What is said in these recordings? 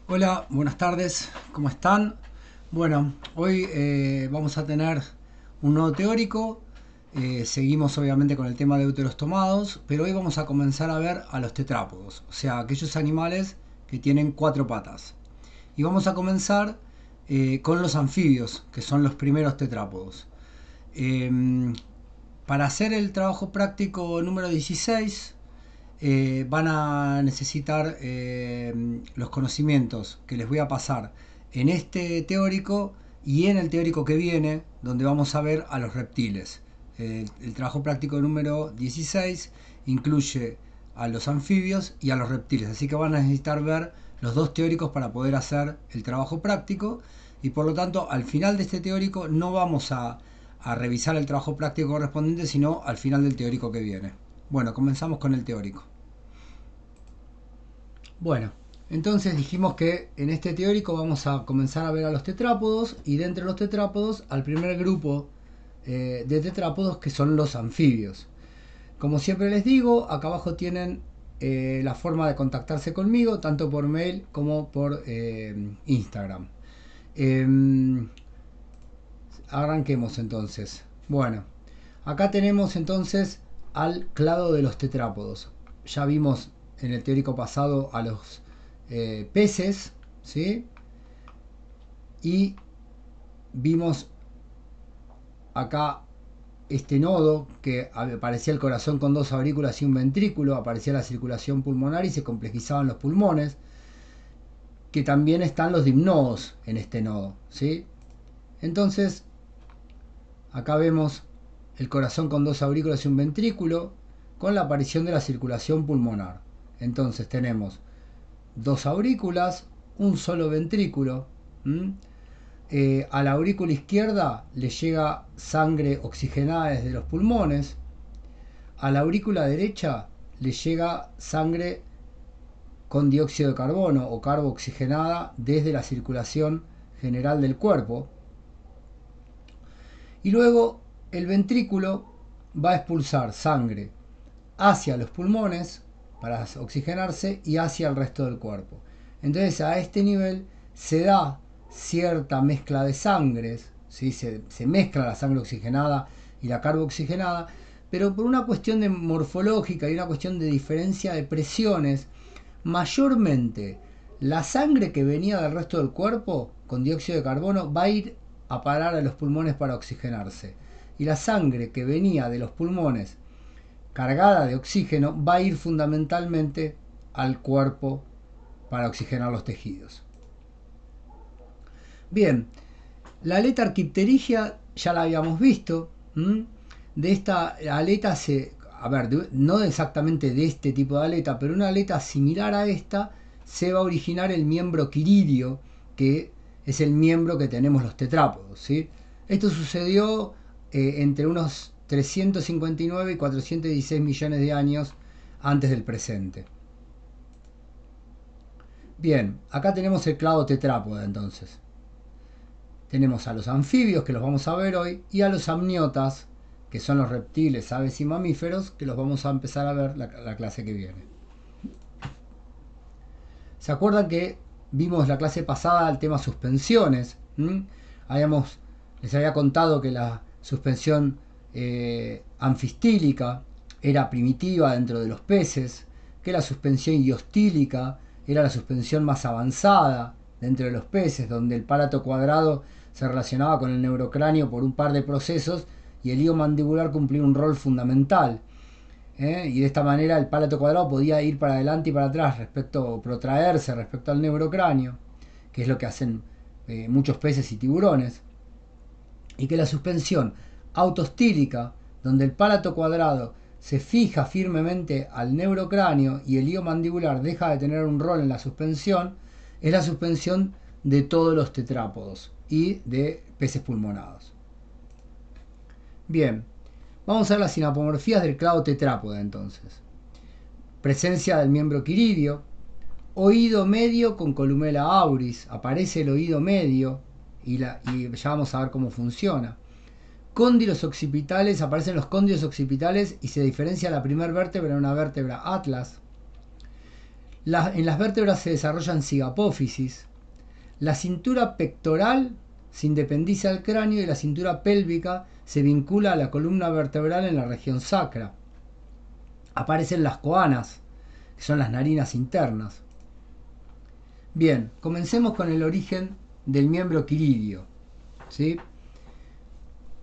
Hola, buenas tardes, ¿cómo están? Bueno, hoy vamos a tener un nuevo teórico. Seguimos obviamente con el tema de úteros tomados, pero hoy vamos a comenzar a ver a los tetrápodos, o sea, aquellos animales que tienen cuatro patas. Y vamos a comenzar con los anfibios, que son los primeros tetrápodos. Eh, para hacer el trabajo práctico número 16, van a necesitar los conocimientos que les voy a pasar en este teórico y en el teórico que viene, donde vamos a ver a los reptiles. El trabajo práctico número 16 incluye a los anfibios y a los reptiles, así que van a necesitar ver los dos teóricos para poder hacer el trabajo práctico, y por lo tanto al final de este teórico no vamos a revisar el trabajo práctico correspondiente, sino al final del teórico que viene. Bueno, comenzamos con el teórico. Bueno, entonces dijimos que en este teórico vamos a comenzar a ver a los tetrápodos, y de entre los tetrápodos al primer grupo de tetrápodos, que son los anfibios. Como siempre les digo, acá abajo tienen la forma de contactarse conmigo, tanto por mail como por Instagram. Eh, Arranquemos entonces. Bueno, acá tenemos entonces al clado de los tetrápodos. Ya vimos en el teórico pasado a los peces, ¿sí? Y vimos acá este nodo que aparecía el corazón con dos aurículas y un ventrículo, aparecía la circulación pulmonar y se complejizaban los pulmones, que también están los dimnodos en este nodo, ¿sí? Entonces, acá vemos el corazón con dos aurículas y un ventrículo, con la aparición de la circulación pulmonar. Entonces tenemos dos aurículas, un solo ventrículo. A la aurícula izquierda le llega sangre oxigenada desde los pulmones. A la aurícula derecha le llega sangre con dióxido de carbono o carboxigenada desde la circulación general del cuerpo. Y luego el ventrículo va a expulsar sangre hacia los pulmones para oxigenarse y hacia el resto del cuerpo. Entonces a este nivel se da cierta mezcla de sangres, ¿sí? se mezcla la sangre oxigenada y la carboxigenada, pero por una cuestión de morfológica y una cuestión de diferencia de presiones, mayormente la sangre que venía del resto del cuerpo con dióxido de carbono va a ir a parar a los pulmones para oxigenarse. Y la sangre que venía de los pulmones cargada de oxígeno va a ir fundamentalmente al cuerpo para oxigenar los tejidos. Bien, la aleta arquipterigia ya la habíamos visto. De esta aleta no exactamente de este tipo de aleta, pero una aleta similar a esta se va a originar el miembro quiridio, que es el miembro que tenemos los tetrápodos, ¿sí? Esto sucedió entre unos 359 y 416 millones de años antes del presente. Bien, acá tenemos el clado tetrápoda entonces. Tenemos a los anfibios, que los vamos a ver hoy, y a los amniotas, que son los reptiles, aves y mamíferos, que los vamos a empezar a ver la clase que viene. ¿Se acuerdan que vimos la clase pasada el tema suspensiones? Les había contado que la suspensión anfistílica era primitiva dentro de los peces, que la suspensión iostílica era la suspensión más avanzada dentro de los peces, donde el palato cuadrado se relacionaba con el neurocráneo por un par de procesos y el hilo mandibular cumplía un rol fundamental. Y de esta manera el palato cuadrado podía ir para adelante y para atrás, protraerse respecto al neurocráneo, que es lo que hacen muchos peces y tiburones. Y que la suspensión autostílica, donde el palato cuadrado se fija firmemente al neurocráneo y el hilo mandibular deja de tener un rol en la suspensión, es la suspensión de todos los tetrápodos y de peces pulmonados. Bien, vamos a ver las sinapomorfías del clado tetrápoda entonces. Presencia del miembro quiridio, oído medio con columela auris, aparece el oído medio y ya vamos a ver cómo funciona. Cóndilos occipitales, aparecen los cóndilos occipitales y se diferencia la primera vértebra en una vértebra atlas. En las vértebras se desarrollan cigapófisis. La cintura pectoral se independiza del cráneo y la cintura pélvica se vincula a la columna vertebral en la región sacra. Aparecen las coanas, que son las narinas internas. Bien, comencemos con el origen del miembro quiridio, ¿sí?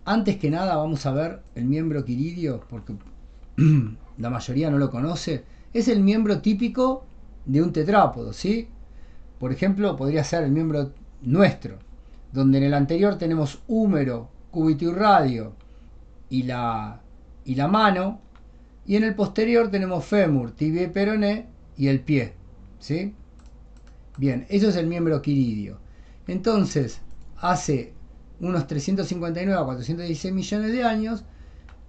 Antes que nada vamos a ver el miembro quiridio, porque la mayoría no lo conoce. Es el miembro típico de un tetrápodo, ¿sí? Por ejemplo, podría ser el miembro nuestro, donde en el anterior tenemos húmero, cúbito y radio y la mano, y en el posterior tenemos fémur, tibia y peroné y el pie, ¿sí? Bien, eso es el miembro quiridio. Entonces, hace unos 359 a 416 millones de años,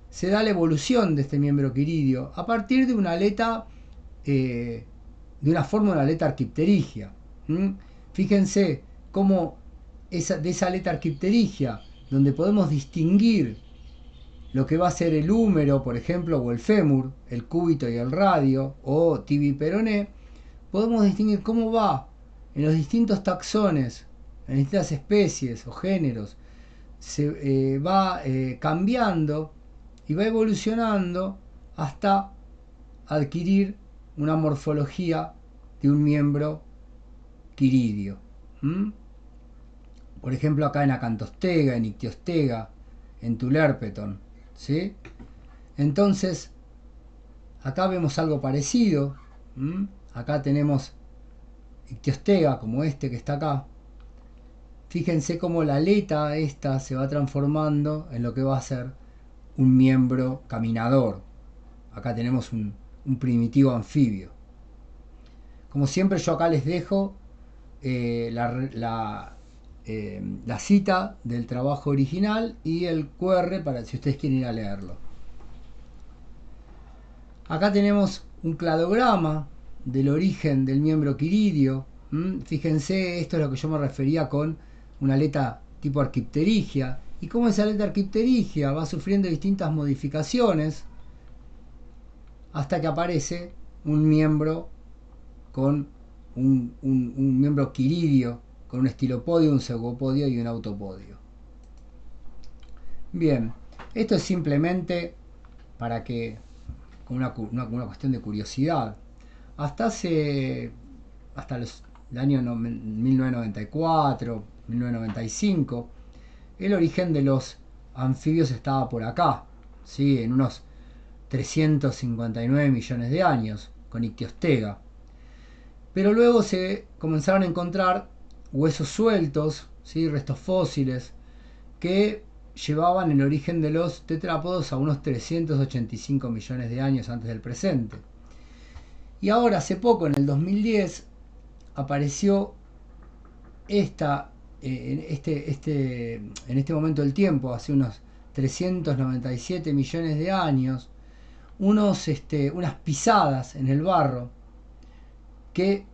se da la evolución de este miembro quiridio a partir de una aleta, de una forma de una aleta arquipterigia. Fíjense cómo de esa aleta arquipterigia, donde podemos distinguir lo que va a ser el húmero, por ejemplo, o el fémur, el cúbito y el radio, o tibia y peroné, podemos distinguir cómo va en los distintos taxones, en distintas especies o géneros, se va cambiando y va evolucionando hasta adquirir una morfología de un miembro quiridio. Por ejemplo, acá en Acantostega, en Ictiostega, en Tulerpeton, ¿sí? Entonces, acá vemos algo parecido. Acá tenemos Ictiostega, como este que está acá. Fíjense cómo la aleta esta se va transformando en lo que va a ser un miembro caminador. Acá tenemos un primitivo anfibio. Como siempre, yo acá les dejo la cita del trabajo original y el QR para si ustedes quieren ir a leerlo. Acá tenemos un cladograma del origen del miembro quiridio. Fíjense, esto es lo que yo me refería con una aleta tipo arquipterigia, y cómo esa aleta arquipterigia va sufriendo distintas modificaciones hasta que aparece un miembro con un miembro quiridio, con un estilopodio, un pseudopodio y un autopodio. Bien, esto es simplemente para que, con una cuestión de curiosidad, hasta el año 1994, 1995, el origen de los anfibios estaba por acá, ¿sí? En unos 359 millones de años, con Ictiostega. Pero luego se comenzaron a encontrar huesos sueltos, ¿sí? Restos fósiles, que llevaban el origen de los tetrápodos a unos 385 millones de años antes del presente. Y ahora, hace poco, en el 2010, apareció en este momento del tiempo, hace unos 397 millones de años, unas pisadas en el barro que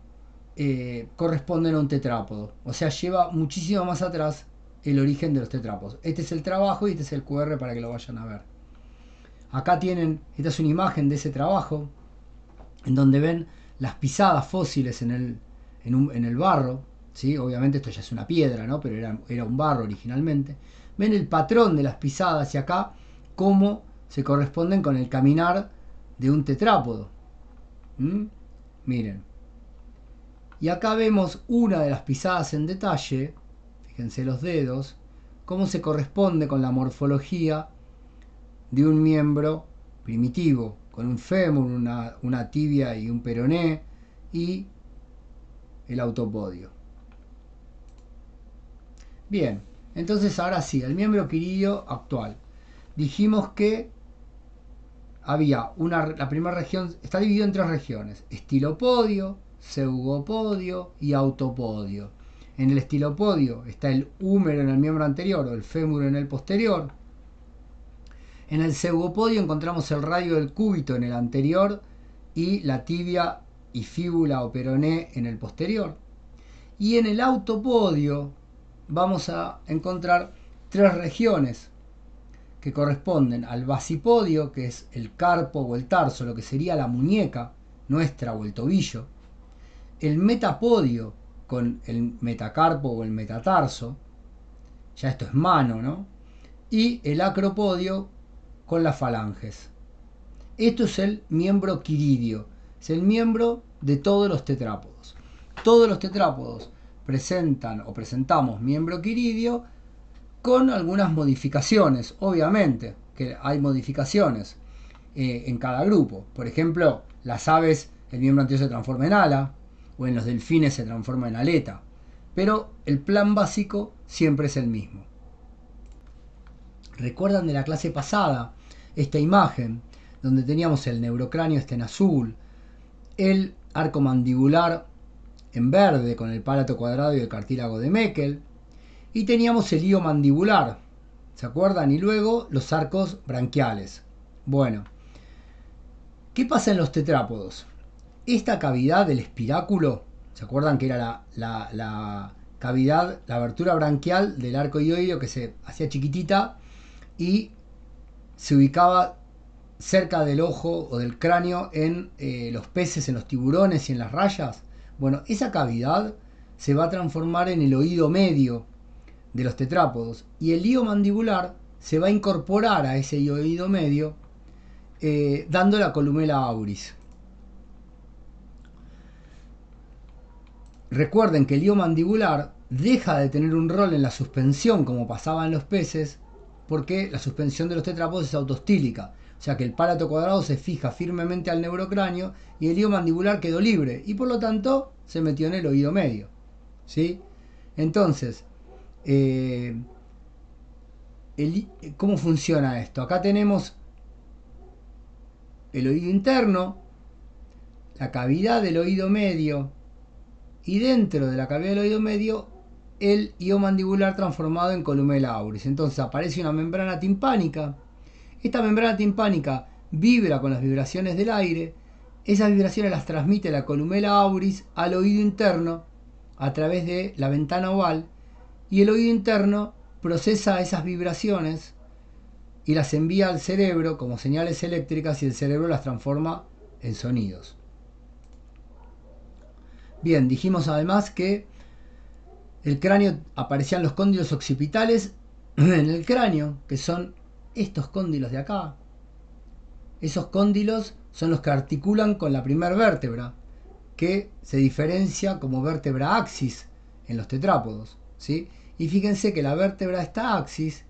corresponden a un tetrápodo. O sea, lleva muchísimo más atrás el origen de los tetrápodos. Este es el trabajo y este es el QR para que lo vayan a ver. Acá tienen, esta es una imagen de ese trabajo, en donde ven las pisadas fósiles en el barro, ¿sí? Obviamente esto ya es una piedra, ¿no? Pero era un barro originalmente. Ven el patrón de las pisadas y acá cómo se corresponden con el caminar de un tetrápodo. Miren. Y acá vemos una de las pisadas en detalle, fíjense los dedos, cómo se corresponde con la morfología de un miembro primitivo, con un fémur, una tibia y un peroné, y el autopodio. Bien, entonces ahora sí, el miembro quiridio actual. Dijimos que había la primera región, está dividido en tres regiones: estilopodio, pseudopodio y autopodio. En el estilopodio está el húmero en el miembro anterior o el fémur en el posterior. En el pseudopodio encontramos el radio del cúbito en el anterior y la tibia y fíbula o peroné en el posterior. Y en el autopodio vamos a encontrar tres regiones que corresponden al basipodio, que es el carpo o el tarso, lo que sería la muñeca nuestra o el tobillo. el metapodio con el metacarpo o el metatarso, ya esto es mano, ¿no? Y el acropodio con las falanges. Esto es el miembro quiridio, es el miembro de todos los tetrápodos. Todos los tetrápodos presentan o presentamos miembro quiridio con algunas modificaciones, obviamente, que hay modificaciones en cada grupo. Por ejemplo, las aves, el miembro anterior se transforma en ala, o en los delfines se transforma en aleta, pero el plan básico siempre es el mismo. ¿Recuerdan de la clase pasada esta imagen donde teníamos el neurocráneo en azul, el arco mandibular en verde con el palato cuadrado y el cartílago de Meckel, y teníamos el hilo mandibular, ¿se acuerdan? Y luego los arcos branquiales. Bueno, ¿qué pasa en los tetrápodos? Esta cavidad del espiráculo, ¿se acuerdan que era la cavidad, la abertura branquial del arco hioideo que se hacía chiquitita y se ubicaba cerca del ojo o del cráneo en los peces, en los tiburones y en las rayas? Bueno, esa cavidad se va a transformar en el oído medio de los tetrápodos y el hilo mandibular se va a incorporar a ese oído medio dando la columela auris. Recuerden que el hilo mandibular deja de tener un rol en la suspensión como pasaba en los peces porque la suspensión de los tetrápodos es autostílica. O sea que el palato cuadrado se fija firmemente al neurocráneo y el hilo mandibular quedó libre y por lo tanto se metió en el oído medio. ¿Sí? Entonces, ¿cómo funciona esto? Acá tenemos el oído interno, la cavidad del oído medio y dentro de la cavidad del oído medio el hilo mandibular transformado en columela auris. Entonces aparece una membrana timpánica. Esta membrana timpánica vibra con las vibraciones del aire. Esas vibraciones las transmite la columela auris al oído interno a través de la ventana oval y el oído interno procesa esas vibraciones y las envía al cerebro como señales eléctricas y el cerebro las transforma en sonidos. Bien, dijimos además que el cráneo aparecían los cóndilos occipitales en el cráneo, que son estos cóndilos de acá. Esos cóndilos son los que articulan con la primera vértebra, que se diferencia como vértebra axis en los tetrápodos, ¿sí? Y fíjense que la vértebra esta axis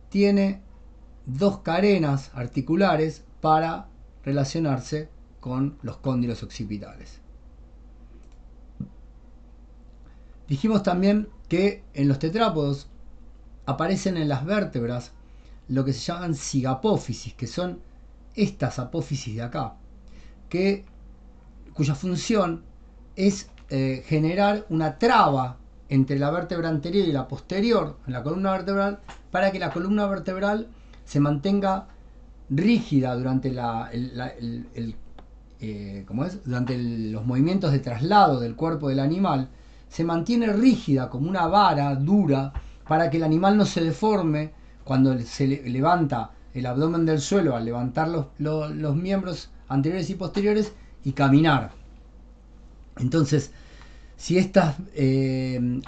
tiene dos carenas articulares para relacionarse con los cóndilos occipitales. Dijimos también que en los tetrápodos aparecen en las vértebras lo que se llaman zigapófisis, que son estas apófisis de acá, cuya función es generar una traba entre la vértebra anterior y la posterior en la columna vertebral para que la columna vertebral se mantenga rígida durante durante los movimientos de traslado del cuerpo del animal. Se mantiene rígida como una vara dura para que el animal no se deforme cuando se levanta el abdomen del suelo al levantar los miembros anteriores y posteriores y caminar. Entonces, si estas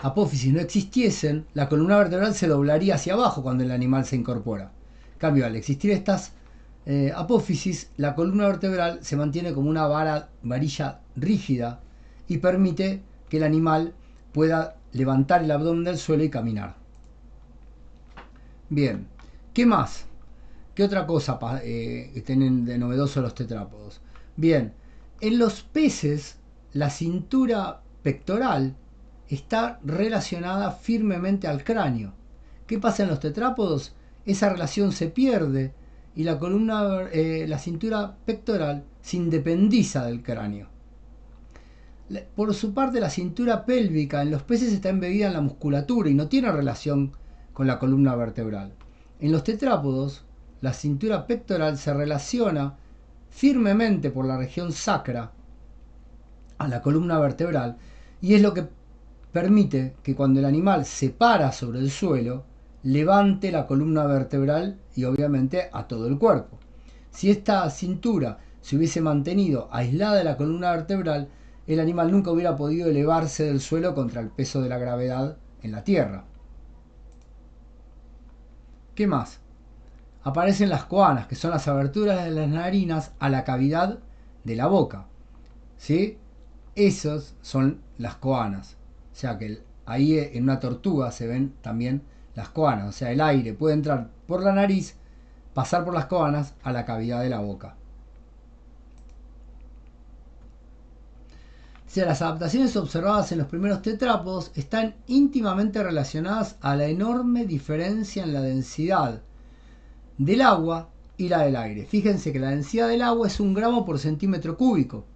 apófisis no existiesen, la columna vertebral se doblaría hacia abajo cuando el animal se incorpora. En cambio, al existir estas apófisis, la columna vertebral se mantiene como una varilla rígida y permite que el animal pueda levantar el abdomen del suelo y caminar. Bien, ¿qué más? ¿Qué otra cosa tienen de novedoso los tetrápodos? Bien, en los peces la cintura pectoral está relacionada firmemente al cráneo. ¿Qué pasa en los tetrápodos? Esa relación se pierde y la cintura pectoral se independiza del cráneo. Por su parte, la cintura pélvica en los peces está embebida en la musculatura y no tiene relación con la columna vertebral. En los tetrápodos, la cintura pectoral se relaciona firmemente por la región sacra a la columna vertebral y es lo que permite que cuando el animal se para sobre el suelo, levante la columna vertebral y obviamente a todo el cuerpo. Si esta cintura se hubiese mantenido aislada de la columna vertebral, el animal nunca hubiera podido elevarse del suelo contra el peso de la gravedad en la tierra. ¿Qué más? Aparecen las coanas, que son las aberturas de las narinas a la cavidad de la boca. ¿Sí? Esas son las coanas. O sea que ahí en una tortuga se ven también las coanas. O sea, el aire puede entrar por la nariz, pasar por las coanas a la cavidad de la boca. O sea, las adaptaciones observadas en los primeros tetrápodos están íntimamente relacionadas a la enorme diferencia en la densidad del agua y la del aire. Fíjense que la densidad del agua es 1 gramo por centímetro cúbico,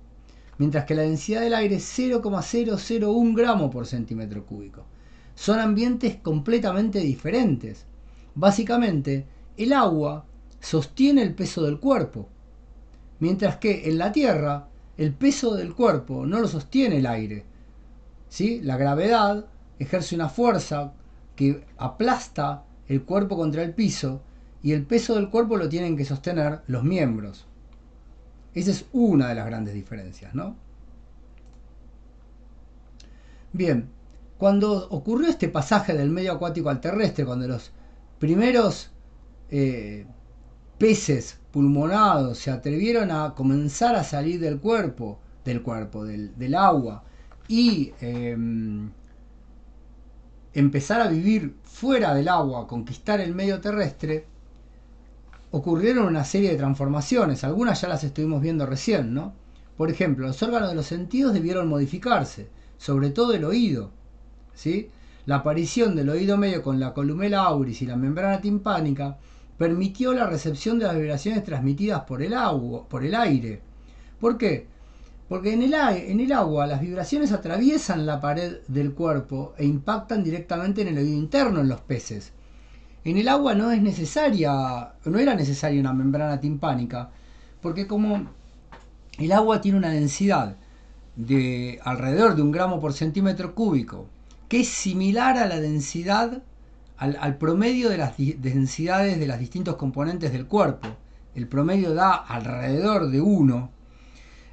mientras que la densidad del aire es 0,001 gramo por centímetro cúbico. Son ambientes completamente diferentes. Básicamente, el agua sostiene el peso del cuerpo, mientras que en la Tierra el peso del cuerpo no lo sostiene el aire. ¿Sí? La gravedad ejerce una fuerza que aplasta el cuerpo contra el piso y el peso del cuerpo lo tienen que sostener los miembros. Esa es una de las grandes diferencias, ¿no? Bien, cuando ocurrió este pasaje del medio acuático al terrestre, cuando los primeros peces pulmonados se atrevieron a comenzar a salir del agua y empezar a vivir fuera del agua, conquistar el medio terrestre, ocurrieron una serie de transformaciones. Algunas ya las estuvimos viendo recién, ¿no? Por ejemplo, los órganos de los sentidos debieron modificarse, sobre todo el oído, ¿sí? La aparición del oído medio con la columela auris y la membrana timpánica permitió la recepción de las vibraciones transmitidas por el aire. ¿Por qué? Porque en el agua las vibraciones atraviesan la pared del cuerpo e impactan directamente en el oído interno en los peces. En el agua no era necesaria una membrana timpánica, porque como el agua tiene una densidad de alrededor de 1 gramo por centímetro cúbico, que es similar a la densidad, al promedio de las densidades de los distintos componentes del cuerpo. El promedio da alrededor de 1.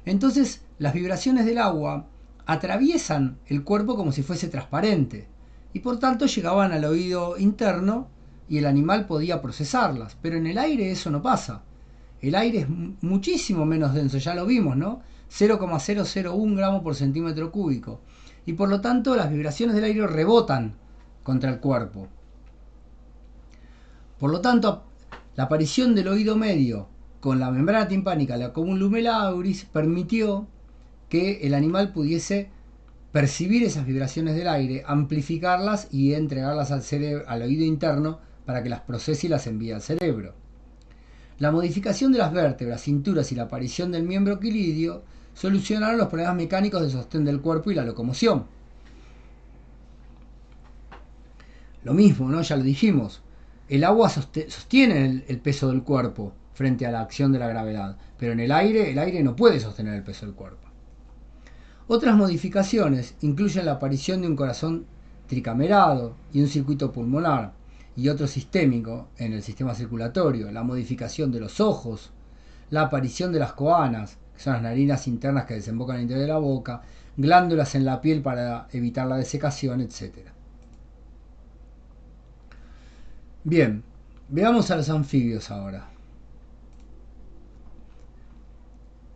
Entonces las vibraciones del agua atraviesan el cuerpo como si fuese transparente y por tanto llegaban al oído interno y el animal podía procesarlas. Pero en el aire eso no pasa. El aire es muchísimo menos denso, ya lo vimos, ¿no? 0,001 gramos por centímetro cúbico. Y por lo tanto las vibraciones del aire rebotan contra el cuerpo. Por lo tanto, la aparición del oído medio con la membrana timpánica, la columela auris, permitió que el animal pudiese percibir esas vibraciones del aire, amplificarlas y entregarlas al oído interno para que las procese y las envíe al cerebro. La modificación de las vértebras, cinturas y la aparición del miembro quilidio solucionaron los problemas mecánicos de sostén del cuerpo y la locomoción. Lo mismo, ¿no? Ya lo dijimos. El agua sostiene el peso del cuerpo frente a la acción de la gravedad, pero en el aire no puede sostener el peso del cuerpo. Otras modificaciones incluyen la aparición de un corazón tricamerado y un circuito pulmonar y otro sistémico en el sistema circulatorio, la modificación de los ojos, la aparición de las coanas, que son las narinas internas que desembocan en el interior de la boca, glándulas en la piel para evitar la desecación, etc. Bien, veamos a los anfibios ahora.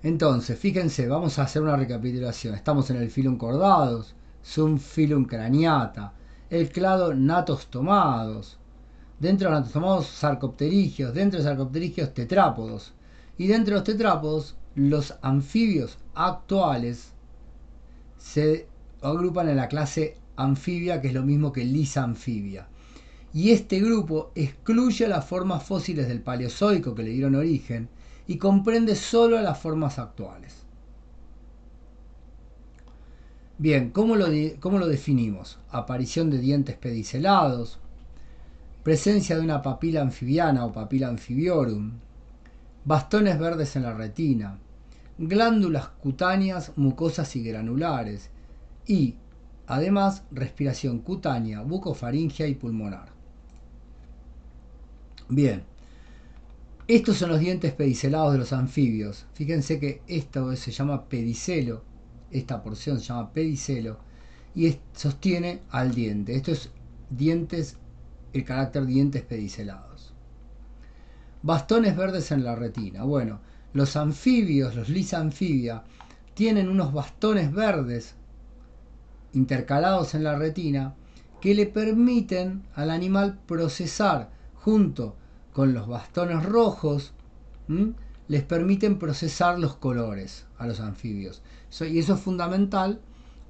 Entonces, fíjense, vamos a hacer una recapitulación. Estamos en el Phylum Chordados, Subphylum Craniata, el clado Natostomados, dentro de los natostomados sarcopterigios, dentro de los sarcopterigios tetrápodos, y dentro de los tetrápodos los anfibios actuales se agrupan en la clase anfibia, que es lo mismo que Lysanfibia. Y este grupo excluye las formas fósiles del Paleozoico que le dieron origen y comprende solo las formas actuales. Bien, ¿cómo lo definimos? Aparición de dientes pedicelados, presencia de una papila anfibiana o papila anfibiorum, bastones verdes en la retina, glándulas cutáneas, mucosas y granulares, y, además, respiración cutánea, bucofaringea y pulmonar. Bien, estos son los dientes pedicelados de los anfibios. Fíjense que esto se llama pedicelo esta porción se llama pedicelo, y sostiene al diente. Esto es dientes, el carácter dientes pedicelados. Bastones verdes en la retina. Bueno, los anfibios, los lisanfibia, tienen unos bastones verdes intercalados en la retina que le permiten al animal procesar, junto con los bastones rojos, les permiten procesar los colores a los anfibios. Y eso es fundamental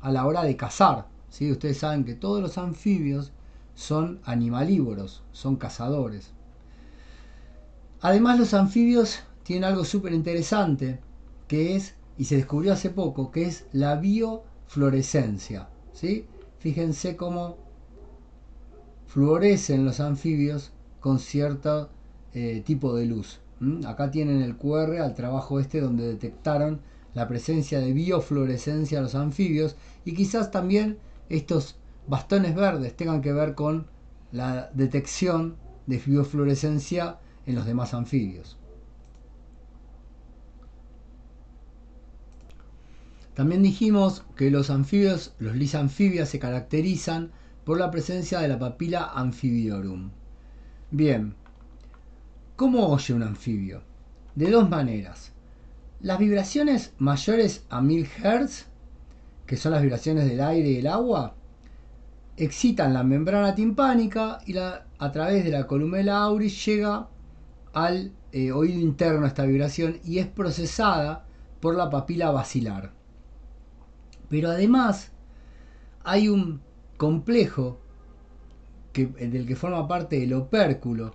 a la hora de cazar, ¿sí? Ustedes saben que todos los anfibios son animalívoros, son cazadores. Además, los anfibios tienen algo súper interesante, que es, y se descubrió hace poco, que es la biofluorescencia, ¿sí? Fíjense cómo fluorescen los anfibios con cierto tipo de luz. Acá tienen el QR al trabajo donde detectaron la presencia de biofluorescencia en los anfibios, y quizás también estos bastones verdes tengan que ver con la detección de biofluorescencia en los demás anfibios. También dijimos que los anfibios, los lisanfibia, se caracterizan por la presencia de la papila amfibiorum. Bien, ¿cómo oye un anfibio? De dos maneras. Las vibraciones mayores a 1000 Hz, que son las vibraciones del aire y el agua, excitan la membrana timpánica y a través de la columela auris llega al oído interno esta vibración y es procesada por la papila basilar. Pero además hay un complejo del que forma parte el opérculo,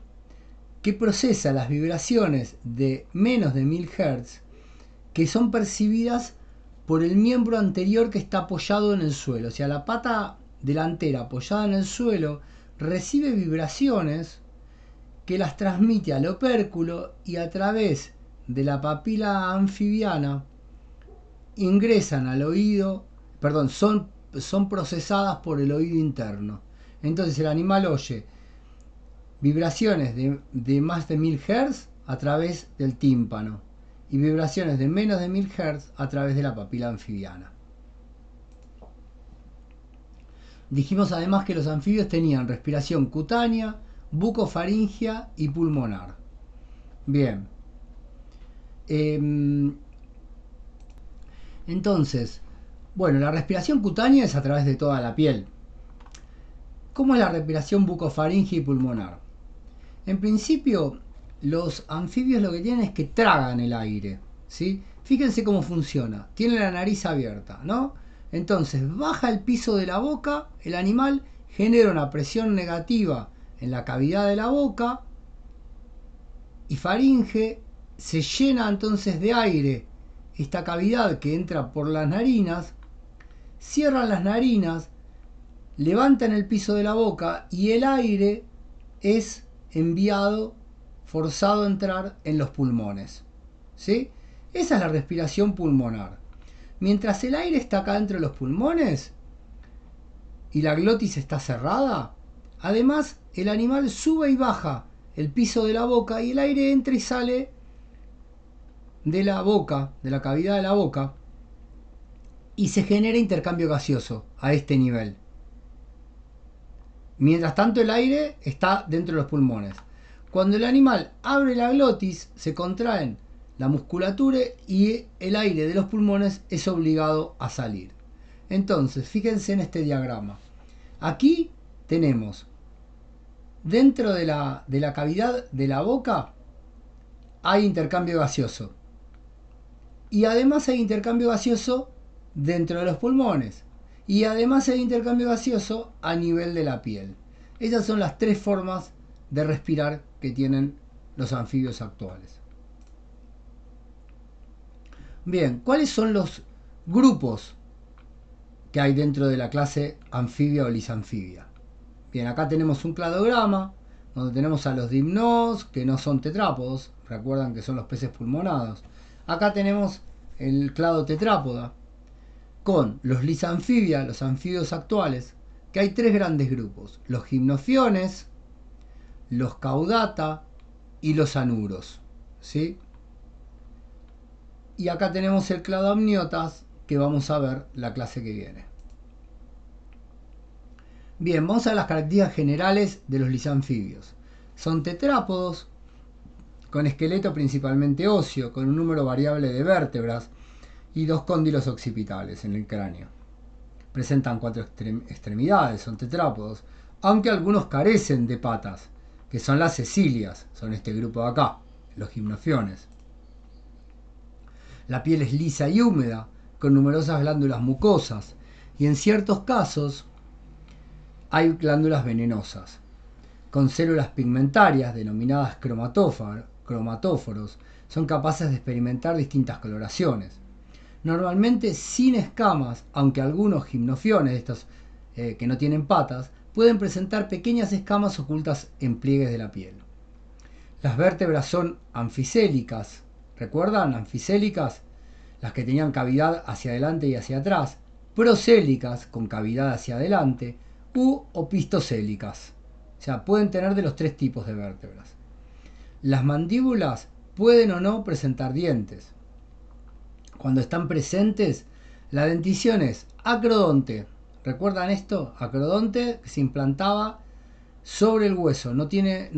que procesa las vibraciones de menos de 1000 Hz, que son percibidas por el miembro anterior que está apoyado en el suelo. O sea, la pata delantera apoyada en el suelo recibe vibraciones que las transmite al opérculo y a través de la papila anfibiana ingresan al oído, son procesadas por el oído interno. Entonces el animal oye vibraciones de más de 1000 Hz a través del tímpano y vibraciones de menos de 1000 Hz a través de la papila anfibiana. Dijimos además que los anfibios tenían respiración cutánea, bucofaringea y pulmonar. Bien. Entonces, bueno, la respiración cutánea es a través de toda la piel. ¿Cómo es la respiración bucofaringea y pulmonar? En principio, los anfibios lo que tienen es que tragan el aire, ¿sí? Fíjense cómo funciona. Tiene la nariz abierta, ¿no? Entonces, baja el piso de la boca, el animal genera una presión negativa en la cavidad de la boca y faringe se llena entonces de aire esta cavidad que entra por las narinas, cierran las narinas, levantan el piso de la boca y el aire es enviado, forzado a entrar en los pulmones, ¿sí? Esa es la respiración pulmonar. Mientras el aire está acá dentro de los pulmones y la glotis está cerrada, además el animal sube y baja el piso de la boca y el aire entra y sale de la boca, de la cavidad de la boca, y se genera intercambio gaseoso a este nivel. Mientras tanto el aire está dentro de los pulmones. Cuando el animal abre la glotis, se contraen la musculatura y el aire de los pulmones es obligado a salir. Entonces, fíjense en este diagrama. Aquí tenemos, dentro de la cavidad de la boca, hay intercambio gaseoso. Y además hay intercambio gaseoso dentro de los pulmones. Y además hay intercambio gaseoso a nivel de la piel. Esas son las tres formas de respirar que tienen los anfibios actuales. Bien, ¿cuáles son los grupos que hay dentro de la clase anfibia o lisanfibia? Bien, acá tenemos un cladograma donde tenemos a los dimnos, que no son tetrápodos, recuerdan que son los peces pulmonados. Acá tenemos el clado tetrápoda, con los lisanfibia, los anfibios actuales, que hay tres grandes grupos: los gimnofiones, los caudata y los anuros, ¿sí? Y acá tenemos el clado amniotas, que vamos a ver la clase que viene. Bien, vamos a ver las características generales de los lisanfibios. Son tetrápodos, con esqueleto principalmente óseo, con un número variable de vértebras y 2 cóndilos occipitales en el cráneo. Presentan 4 extremidades, son tetrápodos, aunque algunos carecen de patas, que son las cecilias, son este grupo de acá, los gimnofiones. La piel es lisa y húmeda, con numerosas glándulas mucosas, y en ciertos casos hay glándulas venenosas, con células pigmentarias denominadas cromatóforos, son capaces de experimentar distintas coloraciones. Normalmente sin escamas, aunque algunos gimnofiones, estos que no tienen patas, pueden presentar pequeñas escamas ocultas en pliegues de la piel. Las vértebras son anfisélicas, ¿recuerdan? Anfisélicas, las que tenían cavidad hacia adelante y hacia atrás, prosélicas, con cavidad hacia adelante, u opistocélicas. O sea, pueden tener de los 3 tipos de vértebras. Las mandíbulas pueden o no presentar dientes. Cuando están presentes, la dentición es acrodonte. ¿Recuerdan esto? Acrodonte que se implantaba sobre el hueso, no tiene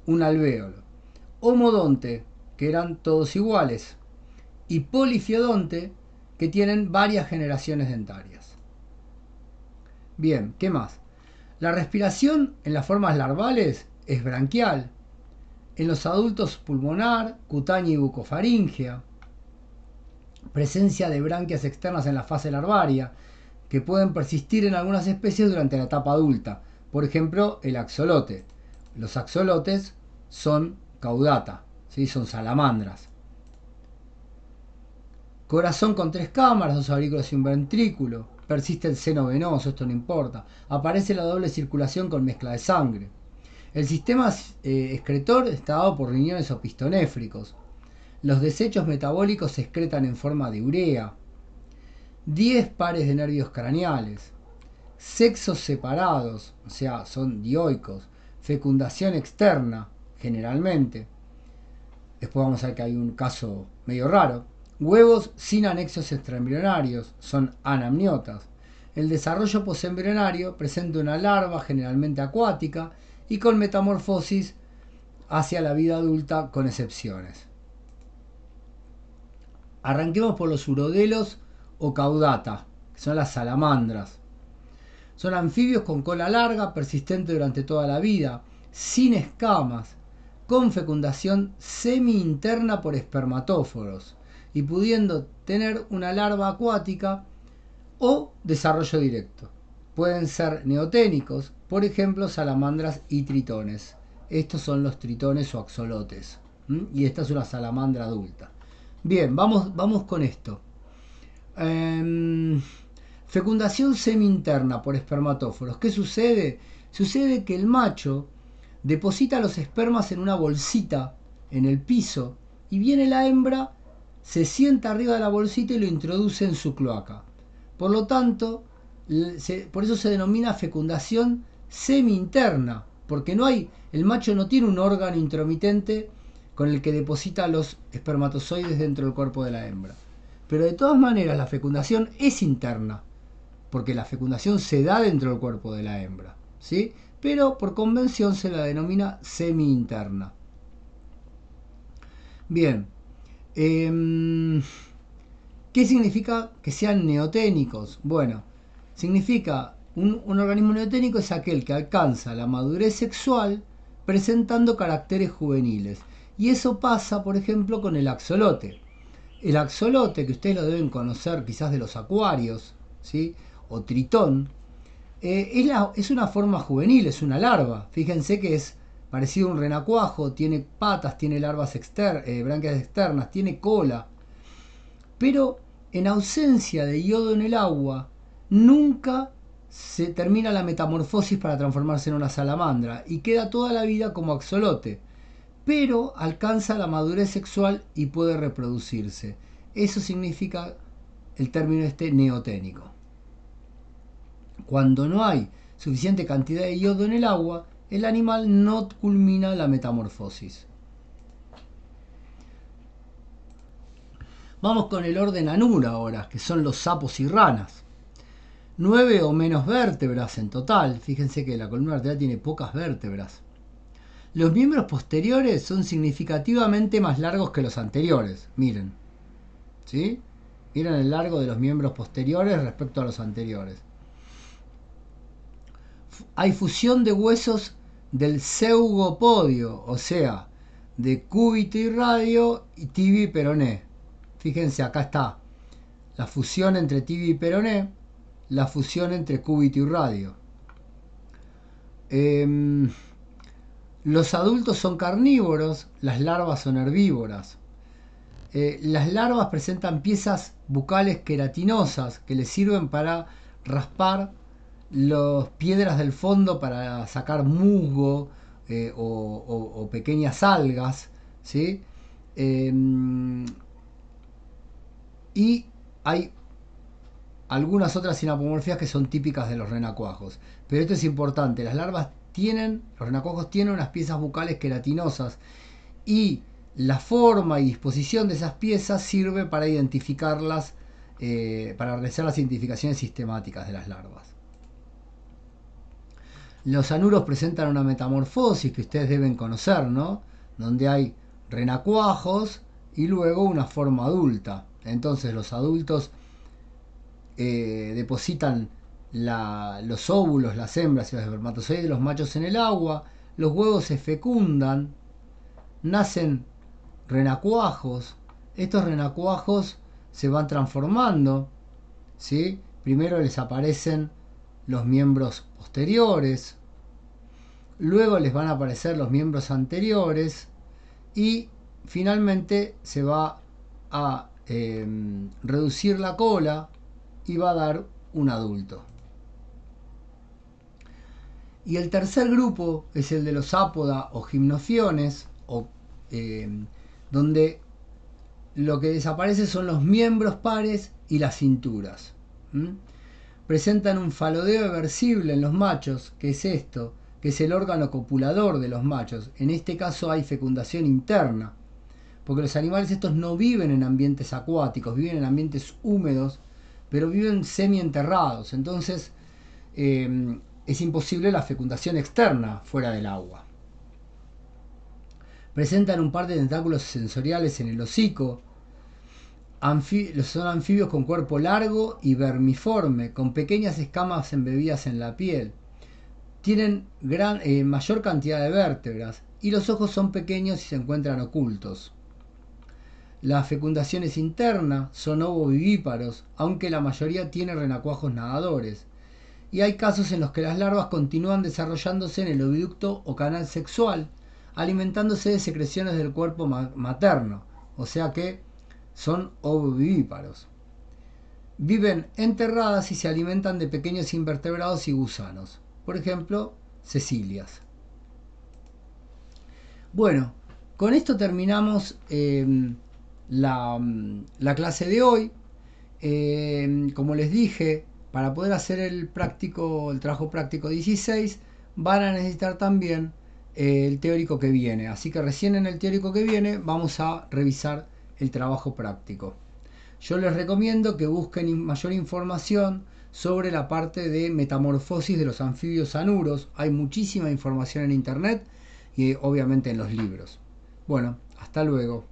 un alvéolo. Homodonte, que eran todos iguales. Y polifiodonte, que tienen varias generaciones dentarias. Bien, ¿qué más? La respiración en las formas larvales es branquial. En los adultos pulmonar, cutánea y bucofaríngea. Presencia de branquias externas en la fase larvaria, que pueden persistir en algunas especies durante la etapa adulta. Por ejemplo, el axolote. Los axolotes son caudata, ¿sí? Son salamandras. Corazón con 3 cámaras, 2 aurículas y un ventrículo. Persiste el seno venoso, esto no importa. Aparece la doble circulación con mezcla de sangre. El sistema excretor está dado por riñones o pistonéfricos. Los desechos metabólicos se excretan en forma de urea. 10 pares de nervios craneales. Sexos separados, o sea, son dioicos. Fecundación externa, generalmente. Después vamos a ver que hay un caso medio raro. Huevos sin anexos extraembrionarios, son anamniotas. El desarrollo posembrionario presenta una larva generalmente acuática y con metamorfosis hacia la vida adulta con excepciones. Arranquemos por los urodelos o caudata, que son las salamandras. Son anfibios con cola larga, persistente durante toda la vida, sin escamas, con fecundación semi-interna por espermatóforos y pudiendo tener una larva acuática o desarrollo directo. Pueden ser neoténicos, por ejemplo, salamandras y tritones. Estos son los tritones o axolotes. Y esta es una salamandra adulta. Bien, vamos con esto. Fecundación semi-interna por espermatóforos. ¿Qué sucede? Sucede que el macho deposita los espermas en una bolsita en el piso y viene la hembra, se sienta arriba de la bolsita y lo introduce en su cloaca. Por lo tanto, por eso se denomina fecundación semi-interna, porque el macho no tiene un órgano intromitente con el que deposita los espermatozoides dentro del cuerpo de la hembra. Pero de todas maneras la fecundación es interna, porque la fecundación se da dentro del cuerpo de la hembra, ¿sí? Pero por convención se la denomina semi-interna. Bien, ¿qué significa que sean neoténicos? Bueno, significa un organismo neoténico es aquel que alcanza la madurez sexual presentando caracteres juveniles. Y eso pasa, por ejemplo, con el axolote. El axolote, que ustedes lo deben conocer quizás de los acuarios, ¿sí? O tritón, es una forma juvenil, es una larva. Fíjense que es parecido a un renacuajo, tiene patas, tiene larvas branquias externas, tiene cola. Pero en ausencia de yodo en el agua, nunca se termina la metamorfosis para transformarse en una salamandra y queda toda la vida como axolote. Pero alcanza la madurez sexual y puede reproducirse. Eso significa el término neoténico. Cuando no hay suficiente cantidad de yodo en el agua, el animal no culmina la metamorfosis. Vamos con el orden Anura ahora, que son los sapos y ranas. 9 o menos vértebras en total. Fíjense que la columna vertebral tiene pocas vértebras. Los miembros posteriores son significativamente más largos que los anteriores. Miren. ¿Sí? Miren el largo de los miembros posteriores respecto a los anteriores. Hay fusión de huesos del zeugopodio, o sea, de cúbito y radio, y tibia y peroné. Fíjense, acá está la fusión entre tibia y peroné, la fusión entre cúbito y radio. Los adultos son carnívoros, las larvas son herbívoras. Las larvas presentan piezas bucales queratinosas que les sirven para raspar las piedras del fondo para sacar musgo o pequeñas algas, ¿sí? Y hay algunas otras sinapomorfías que son típicas de los renacuajos. Pero esto es importante, los renacuajos tienen unas piezas bucales queratinosas y la forma y disposición de esas piezas sirve para identificarlas, para realizar las identificaciones sistemáticas de las larvas. Los anuros presentan una metamorfosis que ustedes deben conocer, ¿no? Donde hay renacuajos y luego una forma adulta. Entonces los adultos depositan los óvulos, las hembras y los espermatozoides de los machos en el agua, los huevos se fecundan, nacen renacuajos, estos renacuajos se van transformando, ¿sí? Primero les aparecen los miembros posteriores, luego les van a aparecer los miembros anteriores y finalmente se va a reducir la cola y va a dar un adulto. Y el tercer grupo es el de los ápoda o gimnofiones, donde lo que desaparece son los miembros pares y las cinturas. Presentan un falodeo eversible en los machos, que es esto, que es el órgano copulador de los machos. En este caso hay fecundación interna, porque los animales estos no viven en ambientes acuáticos, viven en ambientes húmedos, pero viven semienterrados. Entonces es imposible la fecundación externa fuera del agua. Presentan un par de tentáculos sensoriales en el hocico. Son anfibios con cuerpo largo y vermiforme, con pequeñas escamas embebidas en la piel. Tienen mayor cantidad de vértebras y los ojos son pequeños y se encuentran ocultos. La fecundación es interna, son ovovivíparos, aunque la mayoría tiene renacuajos nadadores. Y hay casos en los que las larvas continúan desarrollándose en el oviducto o canal sexual, alimentándose de secreciones del cuerpo materno, o sea que son ovovivíparos. Viven enterradas y se alimentan de pequeños invertebrados y gusanos, por ejemplo, cecilias. Bueno, con esto terminamos la clase de hoy. Como les dije, para poder hacer el trabajo práctico 16, van a necesitar también el teórico que viene. Así que recién en el teórico que viene vamos a revisar el trabajo práctico. Yo les recomiendo que busquen mayor información sobre la parte de metamorfosis de los anfibios anuros. Hay muchísima información en internet y obviamente en los libros. Bueno, hasta luego.